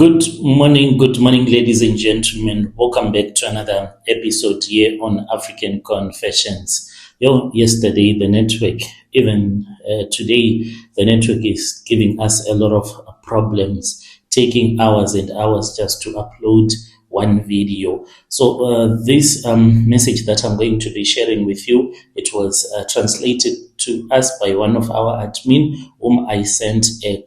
Good morning, ladies and gentlemen. Welcome back to another episode here on African Confessions. Yesterday the network, even today, the network is giving us a lot of problems, taking hours and hours just to upload one video. So this message that I'm going to be sharing with you, it was translated to us by one of our admin, whom I sent a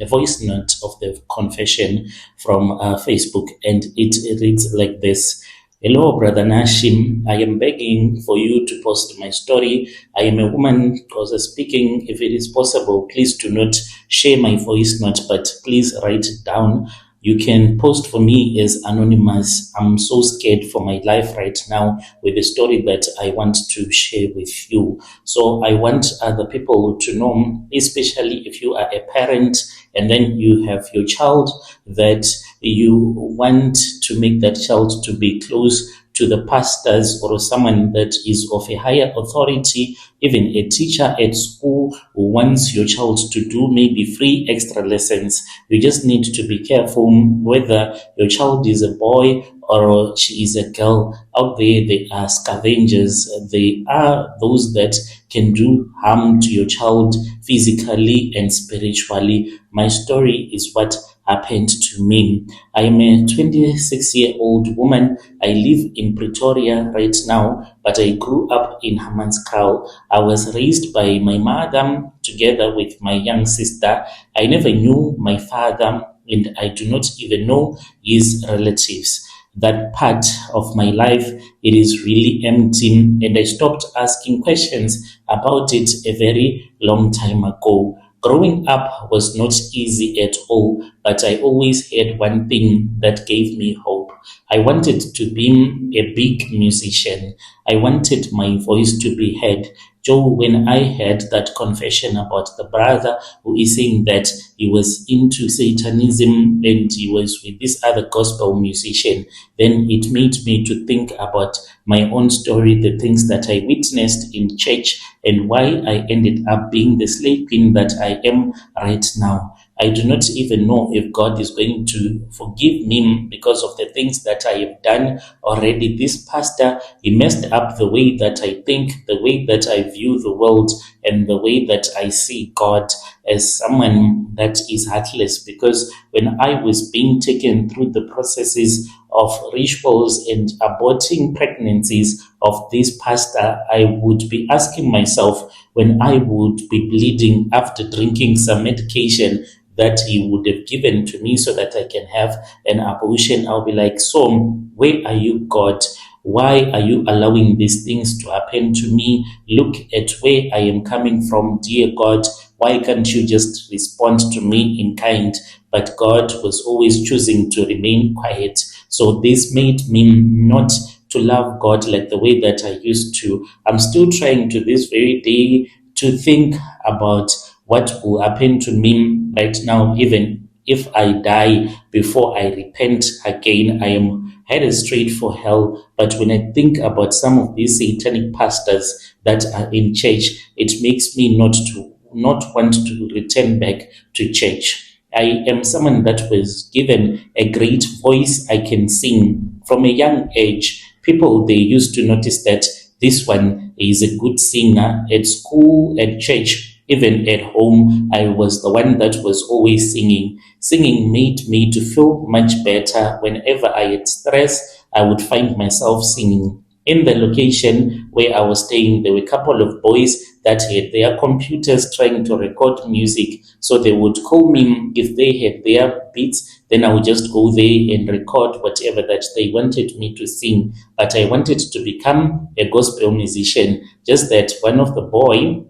voice note of the confession from Facebook, and it reads like this. Hello, Brother Nashim. I am begging for you to post my story. I am a woman also speaking. If it is possible, please do not share my voice note, but please write it down. You can post for me as anonymous. I'm so scared for my life right now with the story that I want to share with you. So I want other people to know, especially if you are a parent and then you have your child, that you want to make that child to be close to the pastors or someone that is of a higher authority, even a teacher at school who wants your child to do maybe free extra lessons. You just need to be careful whether your child is a boy or she is a girl. Out there, they are scavengers. They are those that can do harm to your child physically and spiritually. My story is what happened to me. I am a 26-year-old woman. I live in Pretoria right now, but I grew up in Hammanskraal. I was raised by my mother together with my young sister. I never knew my father, and I do not even know his relatives. That part of my life, it is really empty, and I stopped asking questions about it a very long time ago. Growing up was not easy at all, but I always had one thing that gave me hope. I wanted to be a big musician. I wanted my voice to be heard. Joe, when I heard that confession about the brother who is saying that he was into Satanism and he was with this other gospel musician, then it made me to think about my own story, the things that I witnessed in church, and why I ended up being the slave queen that I am right now. I do not even know if God is going to forgive me because of the things that I have done already. This pastor, he messed up the way that I think, the way that I view the world, and the way that I see God as someone that is heartless. Because when I was being taken through the processes of rituals and aborting pregnancies of this pastor, I would be asking myself, when I would be bleeding after drinking some medication that he would have given to me so that I can have an abortion, I'll be like, so where are you, God? Why are you allowing these things to happen to me? Look at where I am coming from, dear God. Why can't you just respond to me in kind? But God was always choosing to remain quiet. So this made me not to love God like the way that I used to. I'm still trying to this very day to think about what will happen to me right now, even if I die before I repent again. I am headed straight for hell. But when I think about some of these satanic pastors that are in church, it makes me not want to return back to church. I am someone that was given a great voice. I can sing from a young age. People, they used to notice that this one is a good singer at school, at church. Even at home, I was the one that was always singing. Singing made me to feel much better. Whenever I had stress, I would find myself singing. In the location where I was staying, there were a couple of boys that had their computers trying to record music. So they would call me if they had their beats, then I would just go there and record whatever that they wanted me to sing. But I wanted to become a gospel musician. Just that one of the boys,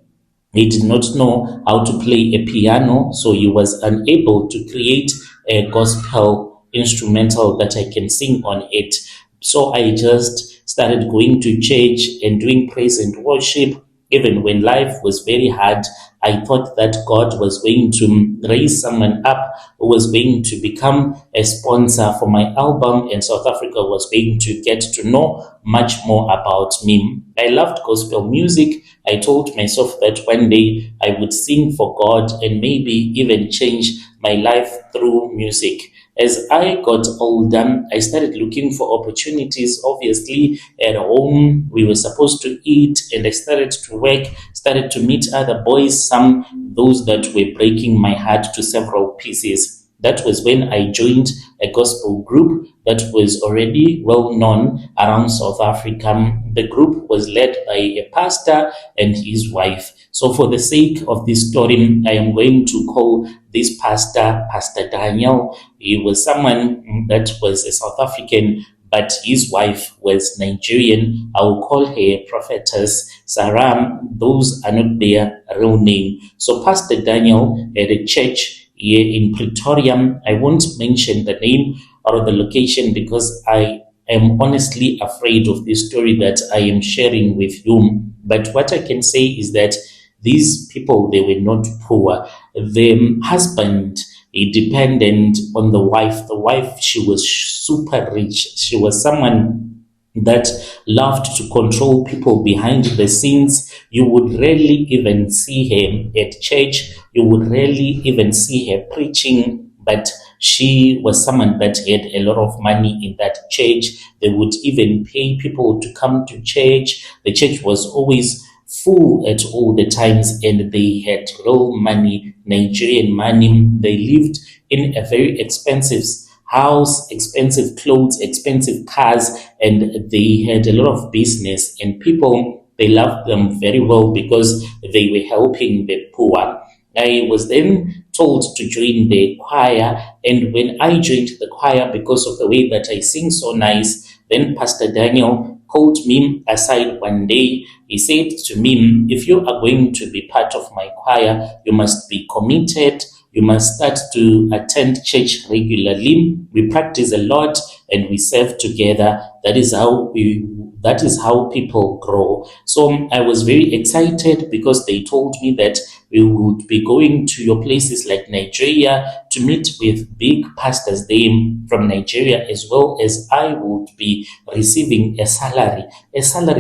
he did not know how to play a piano, so he was unable to create a gospel instrumental that I can sing on it. So I just started going to church and doing praise and worship. Even when life was very hard, I thought that God was going to raise someone up who was going to become a sponsor for my album, and South Africa was going to get to know much more about me. I loved gospel music. I told myself that one day I would sing for God and maybe even change my life through music. As I got older, I started looking for opportunities. Obviously, at home, we were supposed to eat, and I started to work, started to meet other boys, some those that were breaking my heart to several pieces. That was when I joined a gospel group that was already well known around South Africa. The group was led by a pastor and his wife. So, for the sake of this story, I am going to call this pastor Pastor Daniel. He was someone that was a South African, but his wife was Nigerian. I will call her Prophetess Sarah. Those are not their real name. So, Pastor Daniel had a church here in Pretoria. I won't mention the name or the location because I am honestly afraid of this story that I am sharing with you. But what I can say is that these people, they were not poor. The husband, he depended on the wife. The wife, she was super rich. She was someone that loved to control people behind the scenes. You would rarely even see her at church. You would rarely even see her preaching, but she was someone that had a lot of money in that church. They would even pay people to come to church. The church was always full at all the times, and they had real money, Nigerian money. They lived in a very expensive house, expensive clothes, expensive cars, and they had a lot of business, and people, they loved them very well because they were helping the poor. I was then told to join the choir, and when I joined the choir, because of the way that I sing so nice, then Pastor Daniel called me aside one day. He said to me, if you are going to be part of my choir, you must be committed. You must start to attend church regularly. We practice a lot and we serve together. That is how people grow. So I was very excited because they told me that we would be going to your places like Nigeria to meet with big pastors there from Nigeria, as well as I would be receiving a salary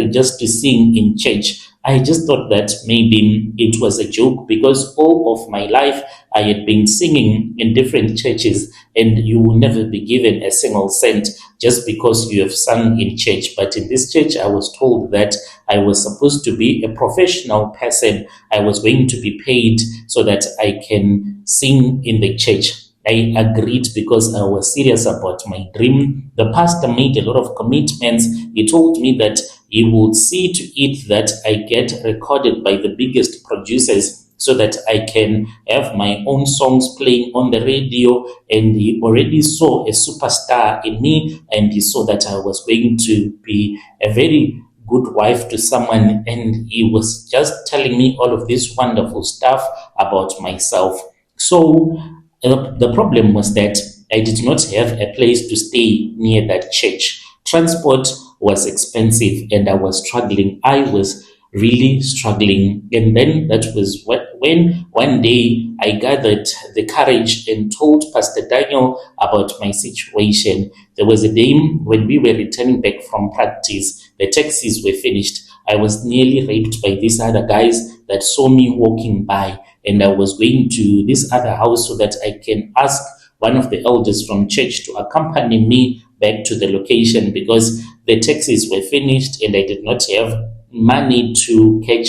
just to sing in church. I just thought that maybe it was a joke because all of my life I had been singing in different churches, and you will never be given a single cent just because you have sung in church. But in this church, I was told that I was supposed to be a professional person. I was going to be paid so that I can sing in the church. I agreed because I was serious about my dream. The pastor made a lot of commitments. He told me that he would see to it that I get recorded by the biggest producers so that I can have my own songs playing on the radio. And he already saw a superstar in me, and he saw that I was going to be a very good wife to someone. And he was just telling me all of this wonderful stuff about myself. So the problem was that I did not have a place to stay near that church. Transport was expensive and I was struggling. I was really struggling. And then that was when one day I gathered the courage and told Pastor Daniel about my situation. There was a day when we were returning back from practice. The taxis were finished. I was nearly raped by these other guys that saw me walking by, and I was going to this other house so that I can ask one of the elders from church to accompany me back to the location because the taxis were finished and I did not have money to catch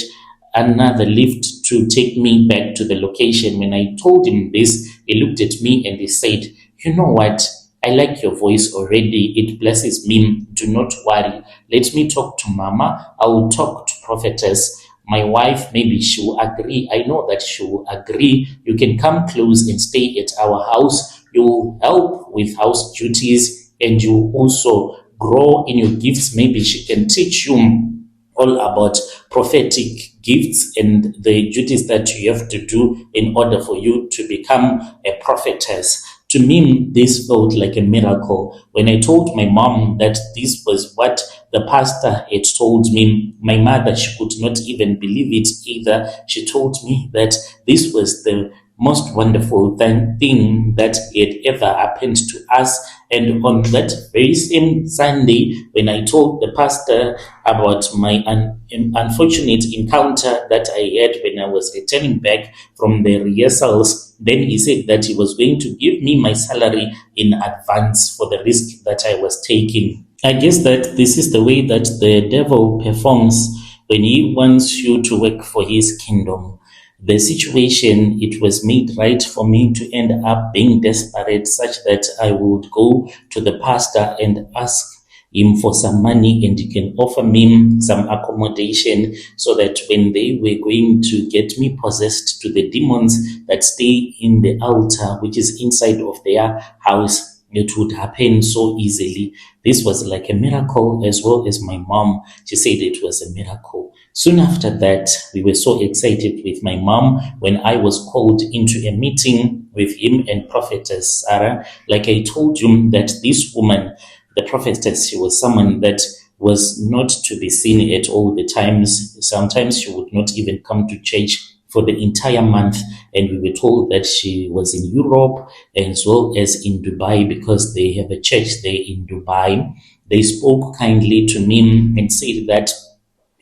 another lift to take me back to the location. When I told him this, he looked at me and he said, "You know what? I like your voice already. It blesses me. Do not worry. Let me talk to Mama. I will talk to Prophetess. My wife, maybe she will agree. I know that she will agree. You can come close and stay at our house. You will help with house duties and you will also grow in your gifts. Maybe she can teach you all about prophetic gifts and the duties that you have to do in order for you to become a prophetess." To me, this felt like a miracle. When I told my mom that this was what the pastor had told me, my mother, she could not even believe it either. She told me that this was the most wonderful thing that had ever happened to us. And on that very same Sunday, when I told the pastor about my unfortunate encounter that I had when I was returning back from the rehearsals, then he said that he was going to give me my salary in advance for the risk that I was taking. I guess that this is the way that the devil performs when he wants you to work for his kingdom. The situation, it was made right for me to end up being desperate such that I would go to the pastor and ask him for some money, and he can offer me some accommodation so that when they were going to get me possessed to the demons that stay in the altar, which is inside of their house, it would happen so easily. This was like a miracle, as well as my mom. She said it was a miracle. Soon after that, we were so excited with my mom when I was called into a meeting with him and prophetess Sarah. Like I told you, that this woman, the prophetess, she was someone that was not to be seen at all the times. Sometimes she would not even come to church for the entire month, and we were told that she was in Europe as well as in Dubai because they have a church there in Dubai. They spoke kindly to me and said that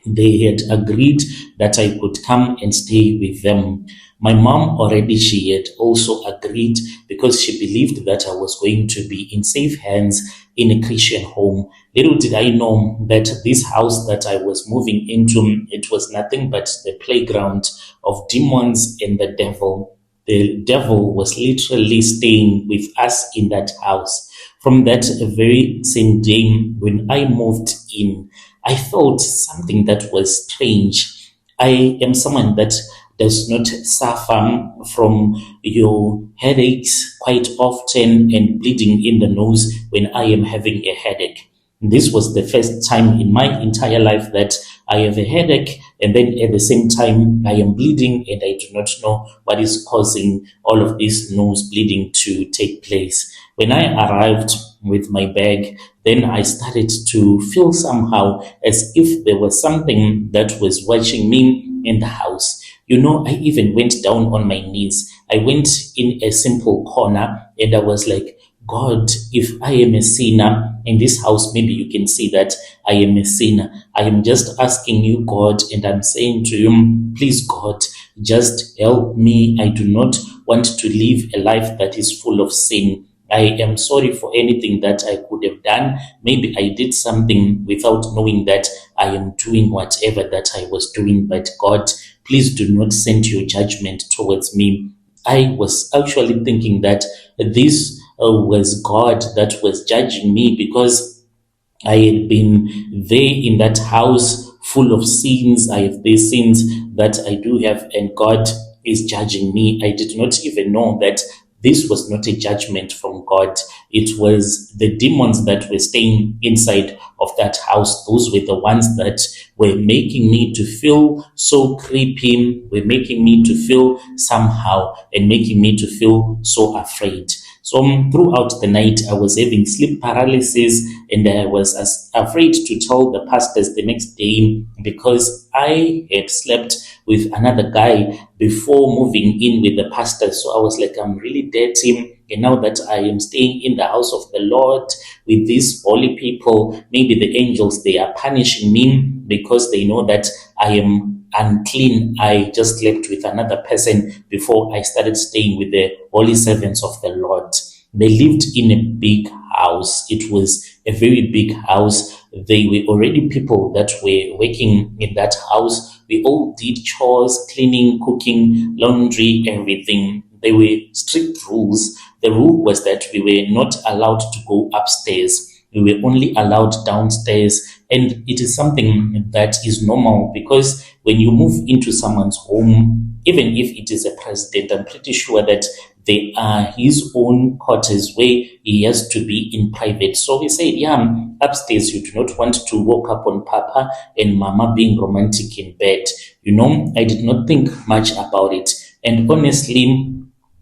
they had agreed that I could come and stay with them. My mom already, she had also agreed because she believed that I was going to be in safe hands in a Christian home. Little did I know that this house that I was moving into, it was nothing but the playground of demons and the devil. The devil was literally staying with us in that house. From that very same day when I moved in, I felt something that was strange. I am someone that does not suffer from your headaches quite often and bleeding in the nose when I am having a headache. This was the first time in my entire life that I have a headache, and then at the same time I am bleeding, and I do not know what is causing all of this nose bleeding to take place. When I arrived with my bag, then I started to feel somehow as if there was something that was watching me in the house. I even went down on my knees. I went in a simple corner and I was like, God, if I am a sinner in this house, maybe you can see that I am a sinner. I am just asking you, God, and I'm saying to you, please, God, just help me. I do not want to live a life that is full of sin. I am sorry for anything that I could have done. Maybe I did something without knowing that I am doing whatever that I was doing. But God, please do not send your judgment towards me. I was actually thinking that this was God that was judging me because I had been there in that house full of sins. I have these sins that I do have, and God is judging me. I did not even know that this was not a judgment from God. It was the demons that were staying inside of that house. Those were the ones that were making me to feel so creepy, were making me to feel somehow, and making me to feel so afraid. So throughout the night, I was having sleep paralysis, and I was afraid to tell the pastors the next day because I had slept with another guy before moving in with the pastor. So I was like, I'm really dirty. And now that I am staying in the house of the Lord with these holy people, maybe the angels, they are punishing me because they know that I am unclean. I just slept with another person before I started staying with the holy servants of the Lord. They lived in a big house. It was a very big house. They were already people that were working in that house. We all did chores, cleaning, cooking, laundry, everything. There were strict rules. The rule was that we were not allowed to go upstairs. We were only allowed downstairs. And it is something that is normal because when you move into someone's home, even if it is a president, I'm pretty sure that there are his own quarters where he has to be in private. So we said, upstairs you do not want to walk up on Papa and Mama being romantic in bed. I did not think much about it. And honestly,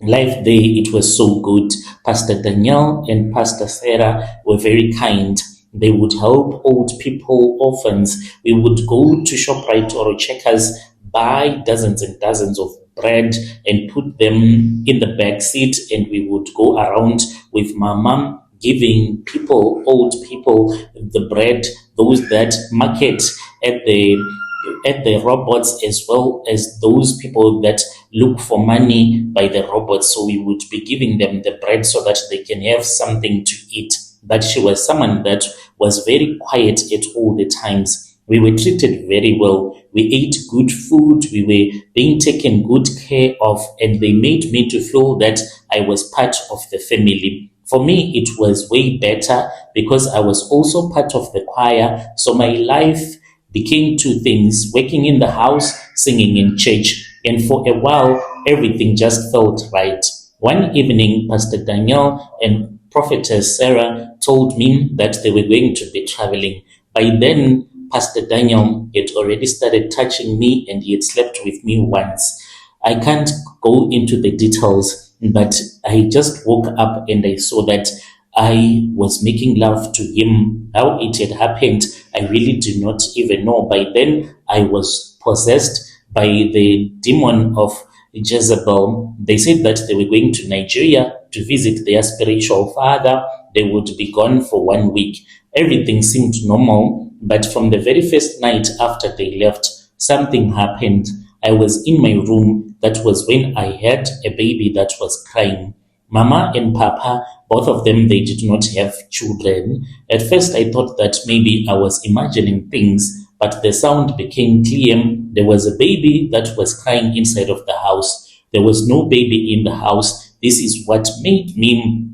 life there, it was so good. Pastor Danielle and Pastor Sarah were very kind. They would help old people, orphans. We would go to ShopRite or Checkers, buy dozens and dozens of bread and put them in the back seat, and we would go around with Mama giving people, old people, the bread, those that market at the robots, as well as those people that look for money by the robots. So we would be giving them the bread so that they can have something to eat. But she was someone that was very quiet at all the times. We were treated very well. We ate good food. We were being taken good care of, and they made me to feel that I was part of the family. For me, it was way better because I was also part of the choir. So my life became two things: working in the house, singing in church. And for a while, everything just felt right. One evening, Pastor Daniel and Prophetess Sarah told me that they were going to be traveling. By then, Pastor Daniel had already started touching me and he had slept with me once. I can't go into the details, but I just woke up and I saw that I was making love to him. How it had happened, I really do not even know. By then, I was possessed by the demon of Jezebel. They said that they were going to Nigeria to visit their spiritual father. They would be gone for 1 week. Everything seemed normal, but from the very first night after they left, something happened. I was in my room. That was when I had a baby that was crying. Mama and Papa, both of them, they did not have children. At first, I thought that maybe I was imagining things, but the sound became clear. There was a baby that was crying inside of the house. There was no baby in the house. This is what made me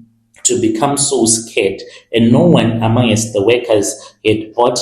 to become so scared, and no one amongst the workers had brought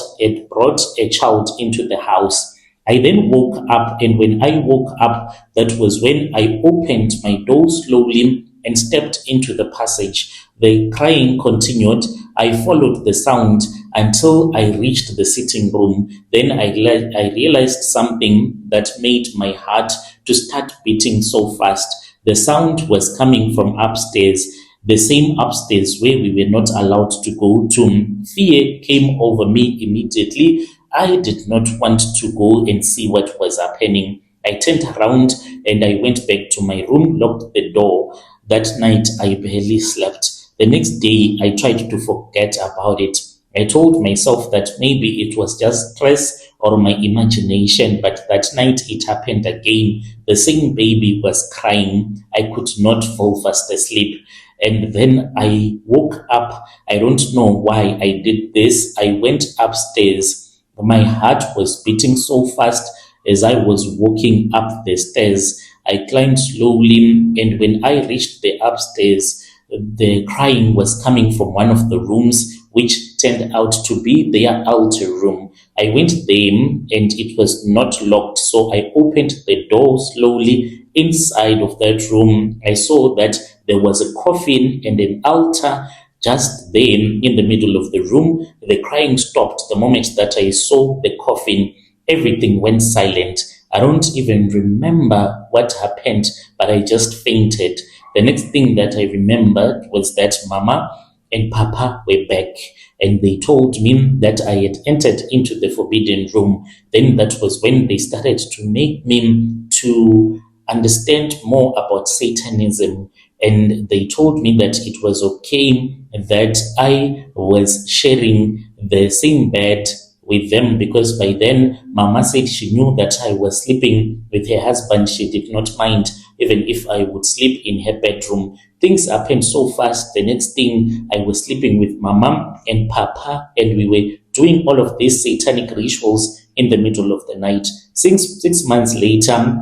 a child into the house. I then woke up, and when I woke up, that was when I opened my door slowly and stepped into the passage. The crying continued. I followed the sound until I reached the sitting room. Then I realized something that made my heart to start beating so fast. The sound was coming from upstairs, the same upstairs where we were not allowed to go to. Fear came over me immediately. I did not want to go and see what was happening. I turned around and I went back to my room, locked the door. That night, I barely slept. The next day, I tried to forget about it. I told myself that maybe it was just stress or my imagination, but that night it happened again. The same baby was crying. I could not fall fast asleep. And then I woke up. I don't know why I did this. I went upstairs. My heart was beating so fast as I was walking up the stairs. I climbed slowly, and when I reached the upstairs, the crying was coming from one of the rooms, which turned out to be their altar room. I went there and it was not locked, so I opened the door slowly. Inside of that room, I saw that there was a coffin and an altar just there in the middle of the room. The crying stopped the moment that I saw the coffin. Everything went silent. I don't even remember what happened, but I just fainted. The next thing that I remembered was that Mama and Papa were back, and they told me that I had entered into the forbidden room. Then that was when they started to make me to understand more about Satanism, and they told me that it was okay that I was sharing the same bed with them, because by then Mama said she knew that I was sleeping with her husband. She did not mind even if I would sleep in her bedroom. Things happened so fast. The next thing, I was sleeping with Mama and Papa, and we were doing all of these satanic rituals in the middle of the night. Six months later,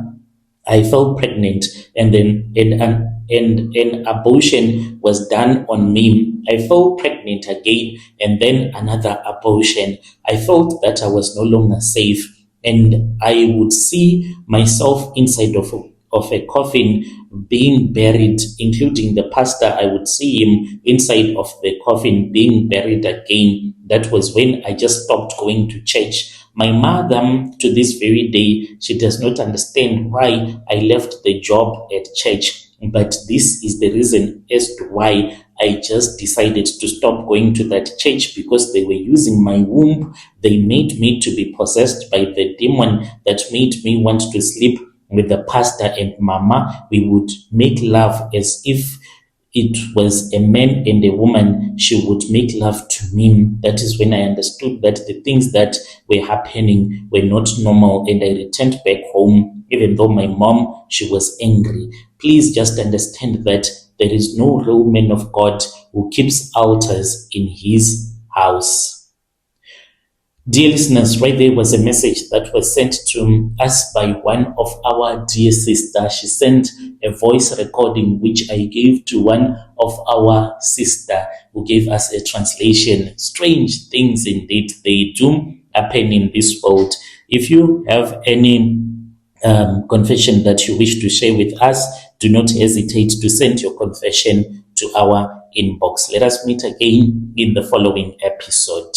I fell pregnant, and then an abortion was done on me. I fell pregnant again, and then another abortion. I felt that I was no longer safe, and I would see myself inside of a coffin being buried, including the pastor. I would see him inside of the coffin being buried again. That was when I just stopped going to church. My mother, to this very day, she does not understand why I left the job at church. But this is the reason as to why I just decided to stop going to that church, because they were using my womb. They made me to be possessed by the demon that made me want to sleep with the pastor and Mama. We would make love as if it was a man and a woman, she would make love to me. That is when I understood that the things that were happening were not normal, and I returned back home, even though my mom, she was angry. Please just understand that there is no real man of God who keeps altars in his house. Dear listeners, right there was a message that was sent to us by one of our dear sisters. She sent a voice recording which I gave to one of our sister who gave us a translation. Strange things indeed, they do happen in this world. If you have any confession that you wish to share with us, do not hesitate to send your confession to our inbox. Let us meet again in the following episode.